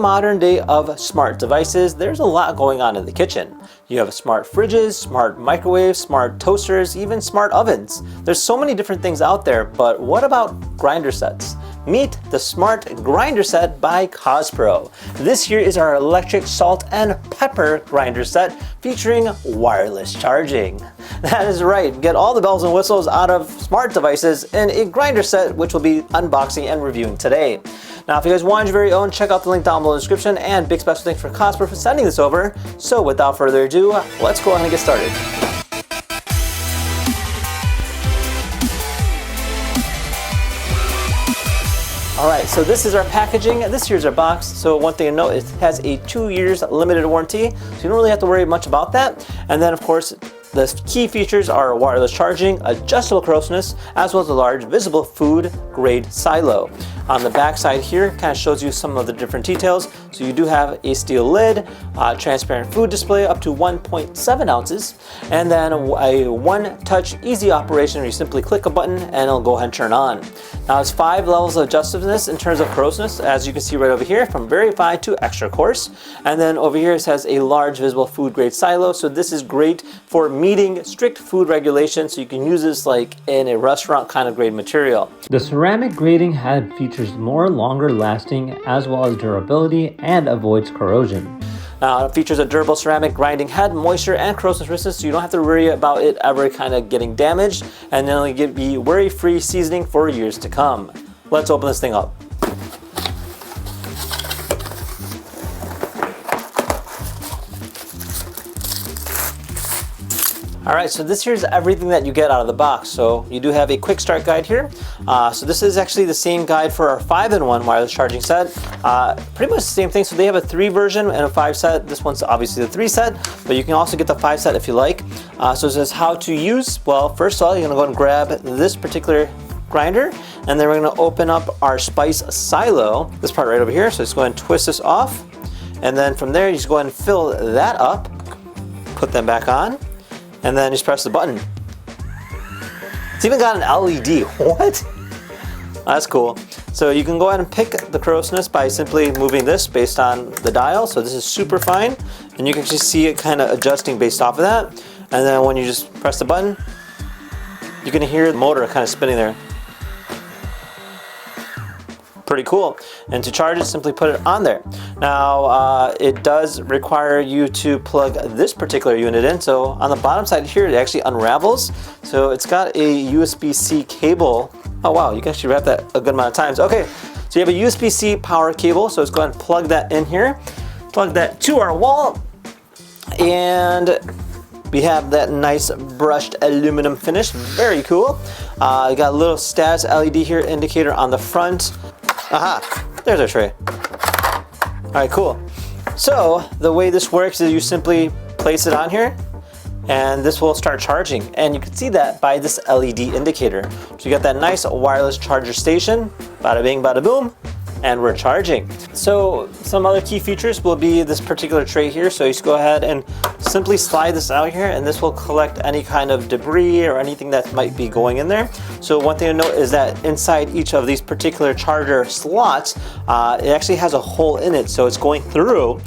modern day of smart devices, there's a lot going on in the kitchen. You have smart fridges, smart microwaves, smart toasters, even smart ovens. There's so many different things out there, but what about grinder sets? Meet the Smart Grinder Set by Cospro. This here is our electric salt and pepper grinder set featuring wireless charging. That is right, get all the bells and whistles out of smart devices in a grinder set, which we'll be unboxing and reviewing today. Now, if you guys want your very own, check out the link down below in the description, and big special thanks for Cospro for sending this over. So without further ado, let's go ahead and get started. Alright, so this is our packaging. This here's our box. So one thing to note, it has a 2 years limited warranty, so you don't really have to worry much about that. And then of course, the key features are wireless charging, adjustable corrosiness, as well as a large visible food grade silo. On the back side here, kind of shows you some of the different details. So you do have a steel lid, transparent food display up to 1.7 ounces, and then a one-touch easy operation where you simply click a button and it'll go ahead and turn on. Now it's 5 levels of adjustiveness in terms of corrosiness, as you can see right over here, from very fine to extra coarse. And then over here it has a large visible food grade silo. So this is great for meeting strict food regulations, so you can use this like in a restaurant kind of grade material. The ceramic grating head features more longer lasting as well as durability and avoids corrosion. Now it features a durable ceramic grinding head, moisture and corrosion resistance, so you don't have to worry about it ever kind of getting damaged, and then it'll be worry-free seasoning for years to come. Let's open this thing up. Alright, so this here's everything that you get out of the box. So you do have a quick start guide here. So this is actually the same guide for our 5-in-1 wireless charging set. Pretty much the same thing. So they have a 3 version and a 5 set. This one's obviously the 3 set, but you can also get the 5 set if you like. So it says how to use. Well, first of all, you're gonna go and grab this particular grinder, and then we're gonna open up our spice silo, this part right over here. So just go ahead and twist this off. And then from there, you just go ahead and fill that up, put them back on, and then just press the button. It's even got an LED. What? That's cool. So you can go ahead and pick the corrosiness by simply moving this based on the dial. So this is super fine, and you can just see it kind of adjusting based off of that. And then when you just press the button, you can hear the motor kind of spinning there. Pretty cool. And to charge it, simply put it on there. Now it does require you to plug this particular unit in. So on the bottom side here, it actually unravels. So it's got a USB-C cable. Oh wow, you can actually wrap that a good amount of times. Okay, so you have a USB-C power cable. So let's go ahead and plug that in here. Plug that to our wall, and we have that nice brushed aluminum finish. Very cool. You got a little status LED here, indicator on the front. Aha, there's our tray. All right, cool. So the way this works is you simply place it on here, and this will start charging. And you can see that by this LED indicator. So you got that nice wireless charger station, bada bing, bada boom, and we're charging. So some other key features will be this particular tray here. So you just go ahead and simply slide this out here, and this will collect any kind of debris or anything that might be going in there. So one thing to note is that inside each of these particular charger slots, it actually has a hole in it. So it's going through,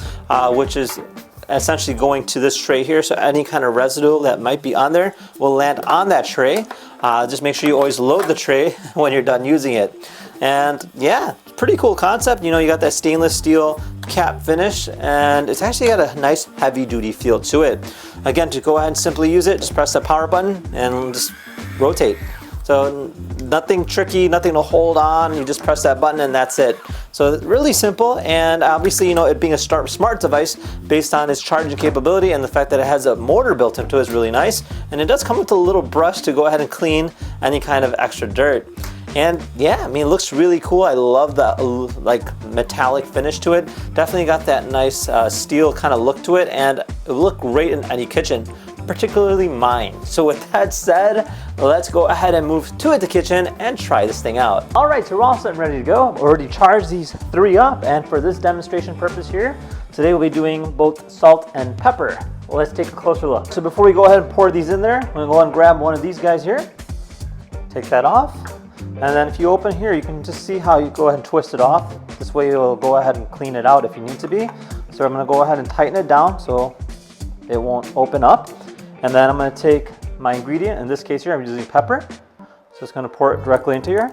which is essentially going to this tray here. So any kind of residue that might be on there will land on that tray. Just make sure you always load the tray when you're done using it. And yeah, pretty cool concept. You know, you got that stainless steel cap finish, and it's actually got a nice heavy duty feel to it. Again, to go ahead and simply use it, just press the power button and just rotate. So nothing tricky, nothing to hold on. You just press that button and that's it. So really simple, and obviously, you know, it being a smart device based on its charging capability and the fact that it has a motor built into it is really nice. And it does come with a little brush to go ahead and clean any kind of extra dirt. And yeah, I mean, it looks really cool. I love the like metallic finish to it. Definitely got that nice steel kind of look to it, and it will look great in any kitchen, particularly mine. So with that said, let's go ahead and move to the kitchen and try this thing out. All right, so we're all set and ready to go. I've already charged these 3 up, and for this demonstration purpose here, today we'll be doing both salt and pepper. Well, let's take a closer look. So before we go ahead and pour these in there, I'm gonna go ahead and grab one of these guys here. Take that off. And then if you open here, you can just see how you go ahead and twist it off. This way it'll go ahead and clean it out if you need to be. So I'm gonna go ahead and tighten it down so it won't open up. And then I'm gonna take my ingredient, in this case here, I'm using pepper. So it's gonna pour it directly into here.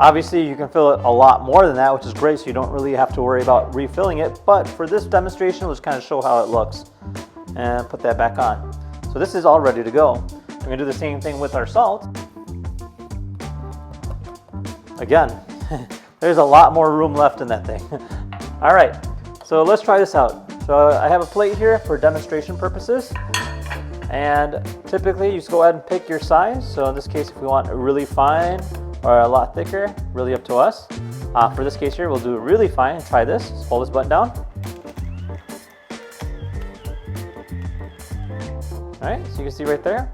Obviously you can fill it a lot more than that, which is great, so you don't really have to worry about refilling it. But for this demonstration, we'll just kind of show how it looks. And put that back on. So this is all ready to go. We're gonna do the same thing with our salt. Again, there's a lot more room left in that thing. All right, so let's try this out. So I have a plate here for demonstration purposes. And typically you just go ahead and pick your size. So in this case, if we want it really fine or a lot thicker, really up to us. For this case here, we'll do it really fine. Try this, just hold this button down. All right, so you can see right there,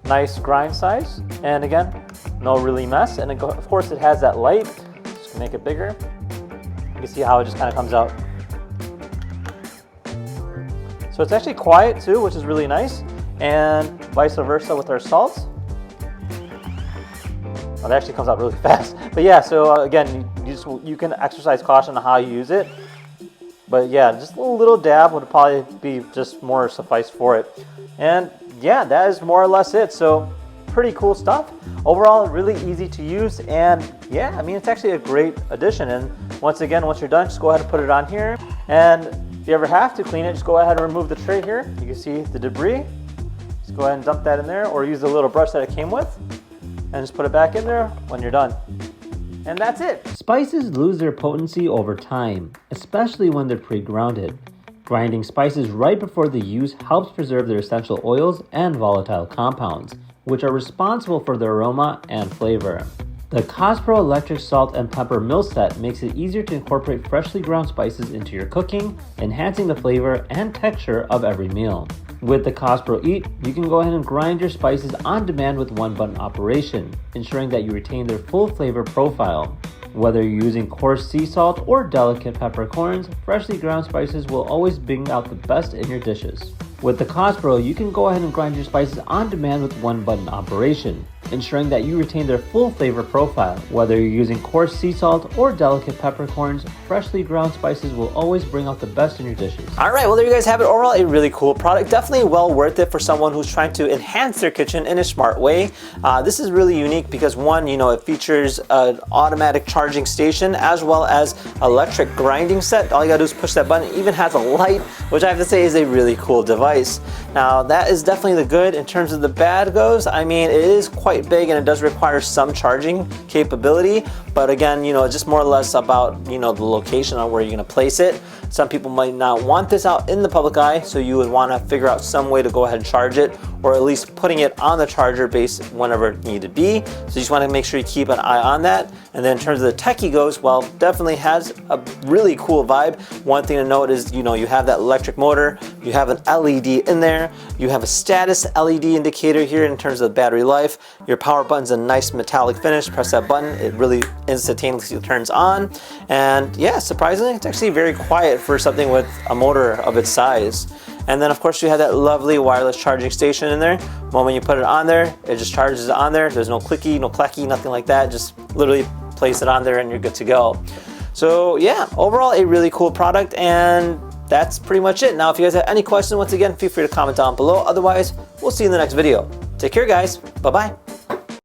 nice grind size. And again, no really mess. And of course it has that light, just make it bigger. You can see how it just kind of comes out. So it's actually quiet too, which is really nice. And vice versa with our salts. Well, that actually comes out really fast. But yeah, so again, you can exercise caution on how you use it. But yeah, just a little dab would probably be just more suffice for it. And yeah, that is more or less it. So pretty cool stuff. Overall, really easy to use. And yeah, I mean, it's actually a great addition. And once again, once you're done, just go ahead and put it on here. And if you ever have to clean it, just go ahead and remove the tray here. You can see the debris. Just go ahead and dump that in there, or use the little brush that it came with. And just put it back in there when you're done. And that's it. Spices lose their potency over time, especially when they're pre-grounded. Grinding spices right before the use helps preserve their essential oils and volatile compounds, which are responsible for their aroma and flavor. The Cospro electric salt and pepper mill set makes it easier to incorporate freshly ground spices into your cooking, enhancing the flavor and texture of every meal. With the Cospro Eat, you can go ahead and grind your spices on demand with one button operation, ensuring that you retain their full flavor profile. Whether you're using coarse sea salt or delicate peppercorns, freshly ground spices will always bring out the best in your dishes. With the Cospro, you can go ahead and grind your spices on demand with one button operation, ensuring that you retain their full flavor profile. Whether you're using coarse sea salt or delicate peppercorns, freshly ground spices will always bring out the best in your dishes. All right, well there you guys have it. Overall, a really cool product. Definitely well worth it for someone who's trying to enhance their kitchen in a smart way. This is really unique because one, you know, it features an automatic charging station as well as electric grinding set. All you gotta do is push that button. It even has a light, which I have to say is a really cool device. Now that is definitely the good. In terms of the bad goes, I mean, it is quite big and it does require some charging capability, but again, you know, just more or less about, you know, the location on where you're going to place it. Some people might not want this out in the public eye, so you would want to figure out some way to go ahead and charge it, or at least putting it on the charger base whenever it need to be. So you just want to make sure you keep an eye on that. And then in terms of the techie goes, well, definitely has a really cool vibe. One thing to note is, you know, you have that electric motor, you have an LED in there, you have a status LED indicator here in terms of battery life. Your power button's a nice metallic finish. Press that button, it really instantaneously turns on. And yeah, surprisingly, it's actually very quiet for something with a motor of its size. And then of course you have that lovely wireless charging station in there. The moment you put it on there, it just charges it on there. There's no clicky, no clacky, nothing like that. Just literally place it on there and you're good to go. So yeah, overall a really cool product, and that's pretty much it. Now if you guys have any questions, once again, feel free to comment down below. Otherwise, we'll see you in the next video. Take care guys, bye-bye.